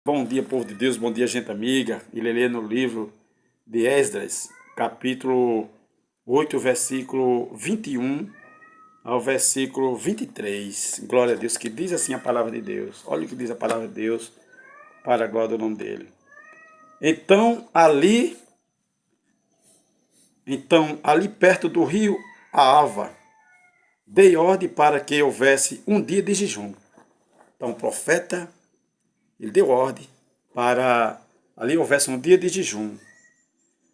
Bom dia, povo de Deus, bom dia, gente amiga. Ele lê no livro de Esdras, capítulo 8, versículo 21 ao versículo 23. Glória a Deus, que diz assim a palavra de Deus. Olha o que diz a palavra de Deus, para a glória do nome dele. Então ali perto do rio Ahava, dei ordem para que houvesse um dia de jejum. Então o profeta, ele deu ordem para ali houvesse um dia de jejum.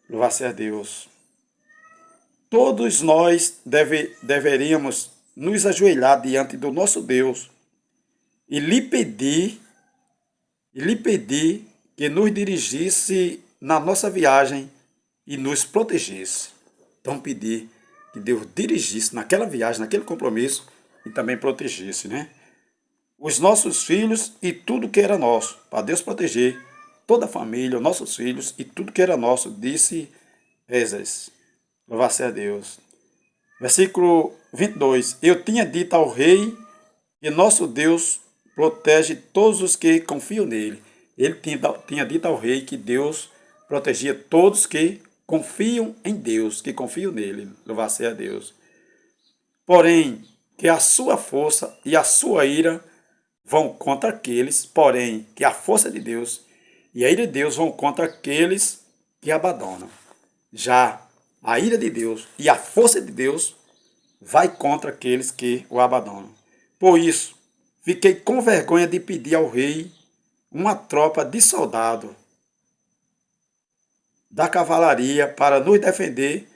Louvado a Deus. Todos nós deveríamos nos ajoelhar diante do nosso Deus e lhe pedir que nos dirigisse na nossa viagem e nos protegesse. Então pedir que Deus dirigisse naquela viagem, naquele compromisso e também protegesse, né? Os nossos filhos e tudo que era nosso, para Deus proteger toda a família, os nossos filhos e tudo que era nosso, disse Esdras. Louvado seja Deus. Versículo 22. Eu tinha dito ao rei que nosso Deus protege todos os que confiam nele. Ele tinha dito ao rei que Deus protegia todos que confiam em Deus, que confiam nele. Louvado seja Deus. Porém, que a sua força e a sua ira vão contra aqueles, porém, que a força de Deus e a ira de Deus vão contra aqueles que abandonam. Já a ira de Deus e a força de Deus vai contra aqueles que o abandonam. Por isso, fiquei com vergonha de pedir ao rei uma tropa de soldado da cavalaria para nos defender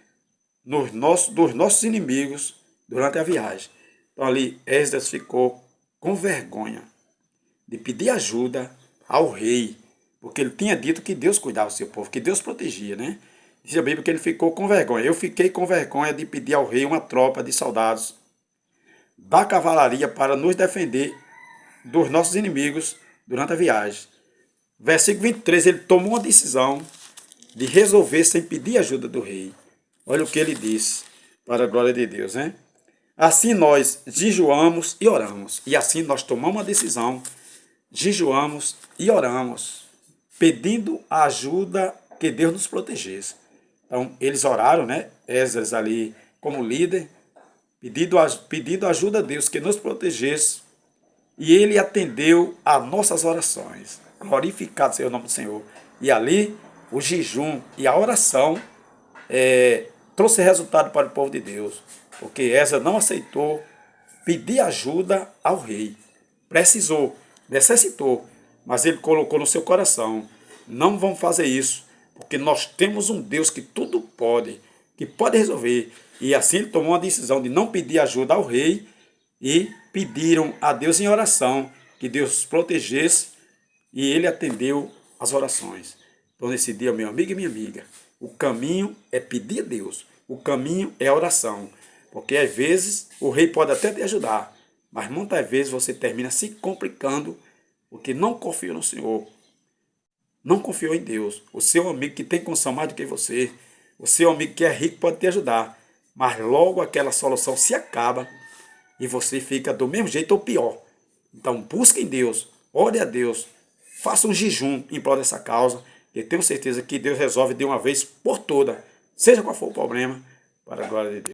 dos nossos inimigos durante a viagem. Então ali Esdras ficou com vergonha de pedir ajuda ao rei, porque ele tinha dito que Deus cuidava do seu povo, que Deus protegia, né? Diz a Bíblia que ele ficou com vergonha. Eu fiquei com vergonha de pedir ao rei uma tropa de soldados da cavalaria para nos defender dos nossos inimigos durante a viagem. Versículo 23, ele tomou uma decisão de resolver sem pedir ajuda do rei. Olha o que ele disse, para a glória de Deus, né? Assim nós jejuamos e oramos. E assim nós tomamos uma decisão, jejuamos e oramos, pedindo a ajuda que Deus nos protegesse. Então, eles oraram, né? Esdras ali como líder, pedindo ajuda a Deus que nos protegesse. E ele atendeu a nossas orações. Glorificado seja o nome do Senhor. E ali, o jejum e a oração trouxe resultado para o povo de Deus. Porque Esdras não aceitou pedir ajuda ao rei. Necessitou, mas ele colocou no seu coração: não vamos fazer isso, porque nós temos um Deus que tudo pode, que pode resolver. E assim ele tomou uma decisão de não pedir ajuda ao rei e pediram a Deus em oração que Deus protegesse, e ele atendeu as orações. Então nesse dia, meu amigo e minha amiga, o caminho é pedir a Deus, o caminho é a oração. Porque às vezes o rei pode até te ajudar, mas muitas vezes você termina se complicando porque não confiou no Senhor, não confiou em Deus. O seu amigo que tem condição mais do que você, o seu amigo que é rico pode te ajudar, mas logo aquela solução se acaba e você fica do mesmo jeito ou pior. Então busque em Deus, ore a Deus, faça um jejum em prol dessa causa, e tenho certeza que Deus resolve de uma vez por toda, seja qual for o problema, para a glória de Deus.